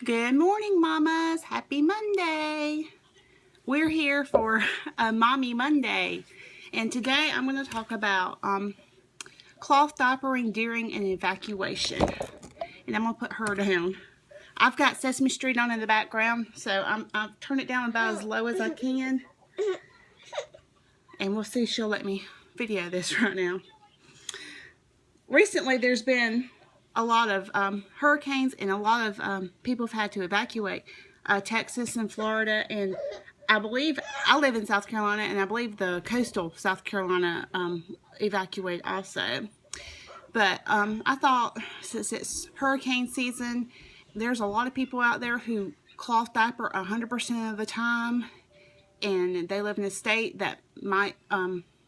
Good morning, mamas. Happy Monday. We're here for a Mommy Monday. And today I'm going to talk about cloth diapering during an evacuation. And I'm going to put her down. I've got Sesame Street on in the background, so I've turned it down about as low as I can. And we'll see if she'll let me video this right now. Recently, there's been a lot of hurricanes, and a lot of people have had to evacuate Texas and Florida, and I believe I live in South Carolina, and I believe the coastal South Carolina evacuate also. But I thought, since it's hurricane season, there's a lot of people out there who cloth diaper 100% of the time, and they live in a state that might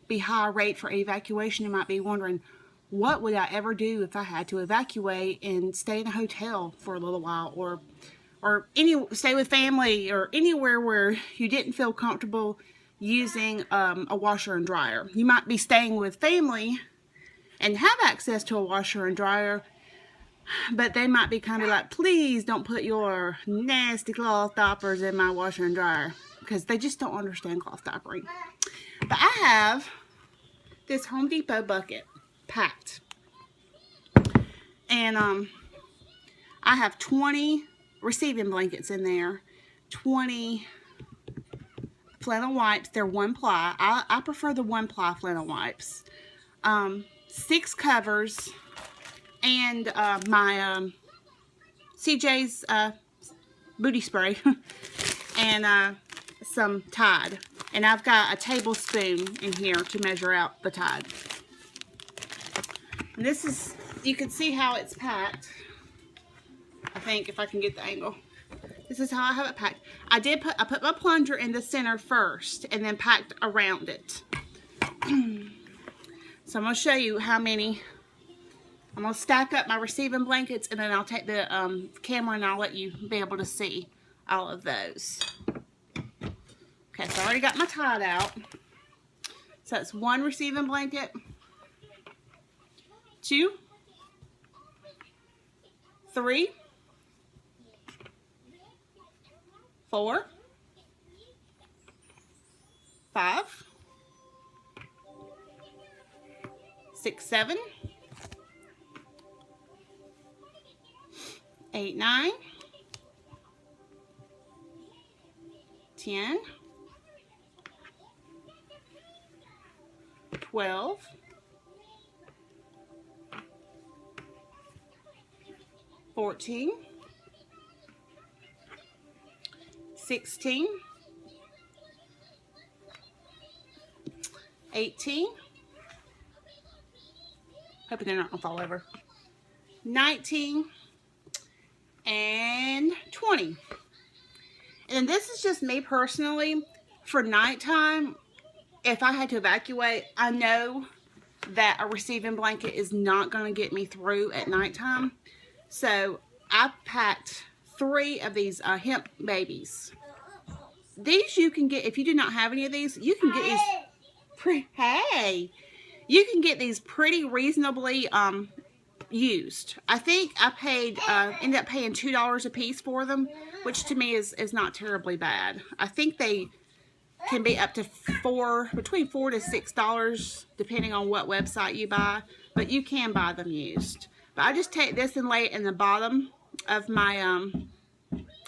be high rate for evacuation. You might be wondering, what would I ever do if I had to evacuate and stay in a hotel for a little while, or stay with family, or anywhere where you didn't feel comfortable using a washer and dryer? You might be staying with family and have access to a washer and dryer, but they might be kind of like, please don't put your nasty cloth diapers in my washer and dryer, because they just don't understand cloth diapering. But I have this Home Depot bucket packed, and I have 20 receiving blankets in there, 20 flannel wipes. They're one ply. I prefer the one ply flannel wipes. 6 covers, and my CJ's booty spray, and some Tide. And I've got a tablespoon in here to measure out the Tide. And this is, you can see how it's packed. I think, if I can get the angle. This is how I have it packed. I put my plunger in the center first, and then packed around it. So I'm going to show you how many. I'm going to stack up my receiving blankets, and then I'll take the camera and I'll let you be able to see all of those. Okay, so I already got my Tide out. So that's 1 receiving blanket, 2, 3, 4, 5, 6, 7, 8, 9, 10, 12, 14, 16, 18, hoping they're not going to fall over, 19, and 20. And this is just me personally. For nighttime, if I had to evacuate, I know that a receiving blanket is not going to get me through at nighttime. So I packed 3 of these hemp babies. These you can get, if you do not have any of these, you can get these you can get these pretty reasonably used. I think I ended up paying $2 a piece for them, which to me is not terribly bad. I think they can be up to between $4 to $6, depending on what website you buy, but you can buy them used. But I just take this and lay it in the bottom of my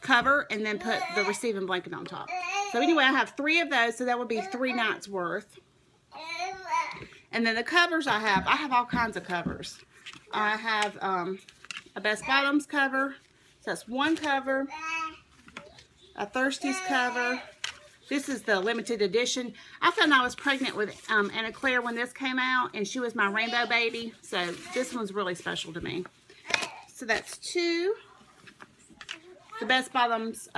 cover, and then put the receiving blanket on top. So anyway, I have 3 of those, so that would be 3 nights worth. And then the covers I have all kinds of covers. I have a Best Bottoms cover, so that's 1 cover, a Thirsties cover. This is the limited edition. I found I was pregnant with Anna Claire when this came out, and she was my rainbow baby, so this one's really special to me. So that's 2. The Best Bottoms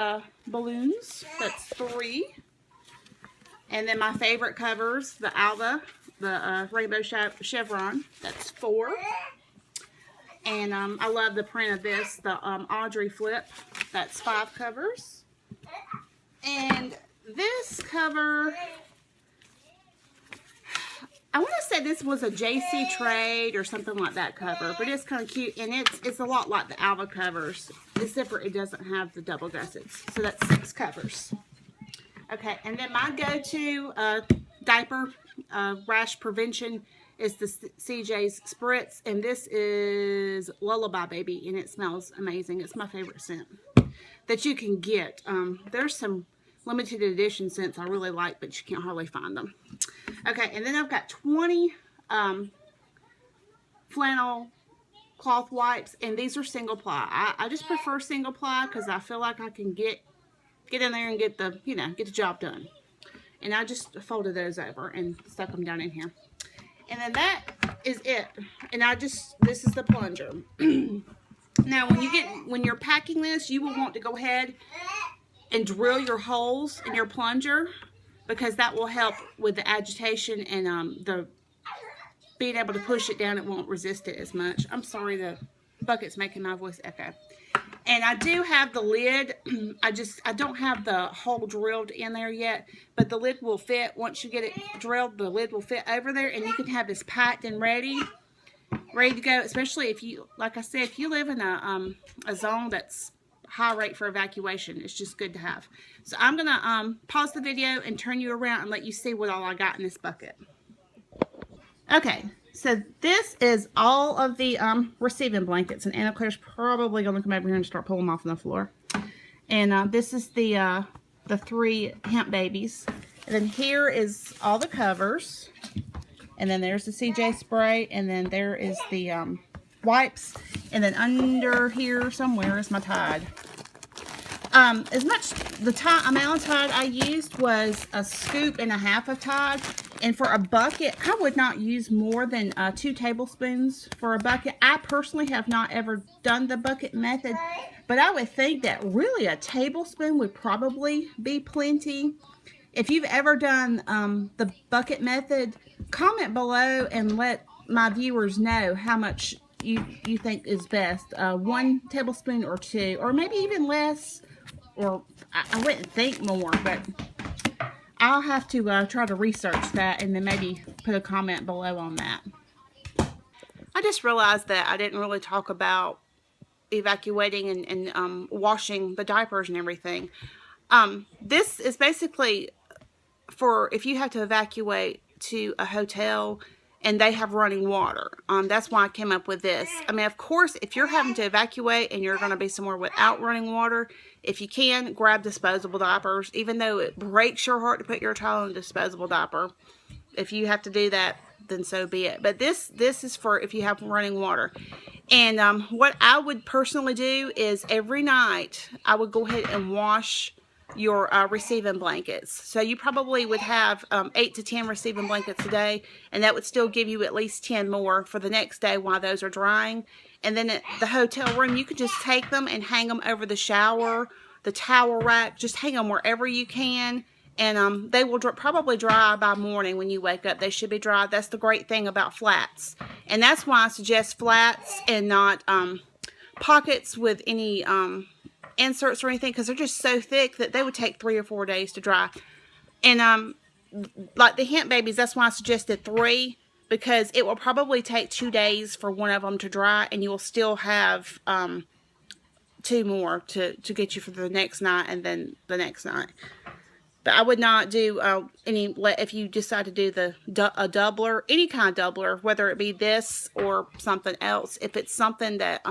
balloons, that's 3. And then my favorite covers, the Alva, the Rainbow Chevron, that's 4. And I love the print of this, the Audrey Flip, that's 5 covers. And this cover, I want to say this was a JC Trade or something like that cover, but it's kind of cute, and it's a lot like the Alva covers, except for it doesn't have the double gussets. So that's 6 covers. Okay, and then my go-to diaper rash prevention is the CJ's Spritz, and this is Lullaby Baby, and it smells amazing. It's my favorite scent that you can get. There's some limited edition scents I really like, but you can't hardly find them. Okay, and then I've got 20 flannel cloth wipes, and these are single ply. I just prefer single ply because I feel like I can get in there and get the, get the job done. And I just folded those over and stuck them down in here. And then that is it. And this is the plunger. Now, when you're packing this, you will want to go ahead and drill your holes in your plunger, because that will help with the agitation and the being able to push it down. It won't resist it as much. I'm sorry, the bucket's making my voice echo. And I do have the lid. I don't have the hole drilled in there yet, but the lid will fit. Once you get it drilled, the lid will fit over there, and you can have this packed and ready to go, especially if you, like I said, if you live in a zone that's high rate for evacuation. It's just good to have. So I'm going to pause the video and turn you around and let you see what all I got in this bucket. Okay, so this is all of the receiving blankets, and Anna Claire's probably going to come over here and start pulling them off on the floor. And this is the 3 hemp babies. And then here is all the covers. And then there's the CJ spray, and then there is the wipes, and then under here somewhere is my Tide. The amount of Tide I used was a scoop and a half of Tide, and for a bucket, I would not use more than 2 tablespoons for a bucket. I personally have not ever done the bucket method, but I would think that really a tablespoon would probably be plenty. If you've ever done the bucket method, comment below and let my viewers know how much you think is best. 1 tablespoon or 2, or maybe even less, or I wouldn't think more, but I'll have to try to research that and then maybe put a comment below on that. I just realized that I didn't really talk about evacuating and washing the diapers and everything. This is basically for if you have to evacuate to a hotel and they have running water. That's why I came up with this. I mean, of course, if you're having to evacuate and you're going to be somewhere without running water, if you can, grab disposable diapers, even though it breaks your heart to put your child in a disposable diaper. If you have to do that, then so be it. But this is for if you have running water. And what I would personally do is every night I would go ahead and wash your receiving blankets. So you probably would have 8 to 10 receiving blankets a day, and that would still give you at least 10 more for the next day while those are drying. And then at the hotel room, you can just take them and hang them over the shower, the towel rack, just hang them wherever you can, and they will probably dry by morning when you wake up. They should be dry. That's the great thing about flats, and that's why I suggest flats and not pockets with any inserts or anything, because they're just so thick that they would take 3 or 4 days to dry. And like the hemp babies, that's why I suggested 3, because it will probably take 2 days for one of them to dry, and you will still have 2 more to get you for the next night and then the next night. But I would not do if you decide to do a doubler, any kind of doubler, whether it be this or something else. If it's something that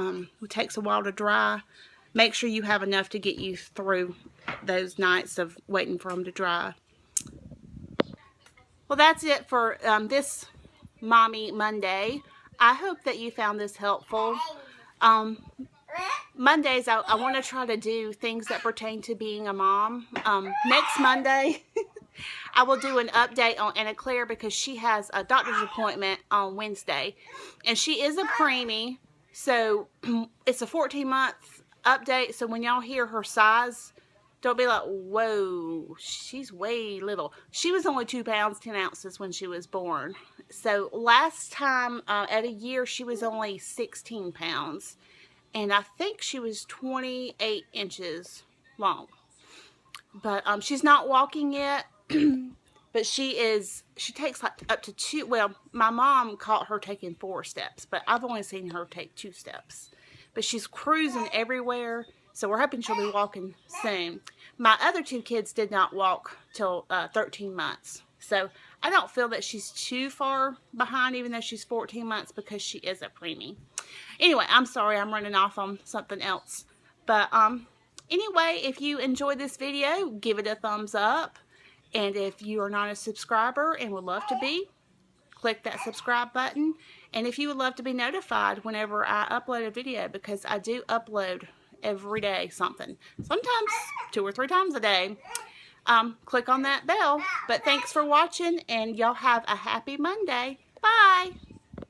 takes a while to dry, make sure you have enough to get you through those nights of waiting for them to dry. Well, that's it for this Mommy Monday. I hope that you found this helpful. Mondays, I want to try to do things that pertain to being a mom. Next Monday, I will do an update on Anna Claire, because she has a doctor's appointment on Wednesday. And she is a preemie, so it's a 14-month update. So when y'all hear her size, don't be like, whoa, she's way little. She was only 2 pounds 10 ounces when she was born. So last time at a year, she was only 16 pounds. And I think she was 28 inches long. But she's not walking yet. But she takes like up to 2, well, my mom caught her taking 4 steps, but I've only seen her take 2 steps. But she's cruising everywhere, so we're hoping she'll be walking soon. My other 2 kids did not walk till 13 months. So I don't feel that she's too far behind, even though she's 14 months, because she is a preemie. Anyway, I'm sorry, I'm running off on something else. But anyway, if you enjoyed this video, give it a thumbs up. And if you are not a subscriber and would love to be, click that subscribe button. And if you would love to be notified whenever I upload a video, because I do upload every day something, sometimes 2 or 3 times a day, click on that bell. But thanks for watching, and y'all have a happy Monday. Bye.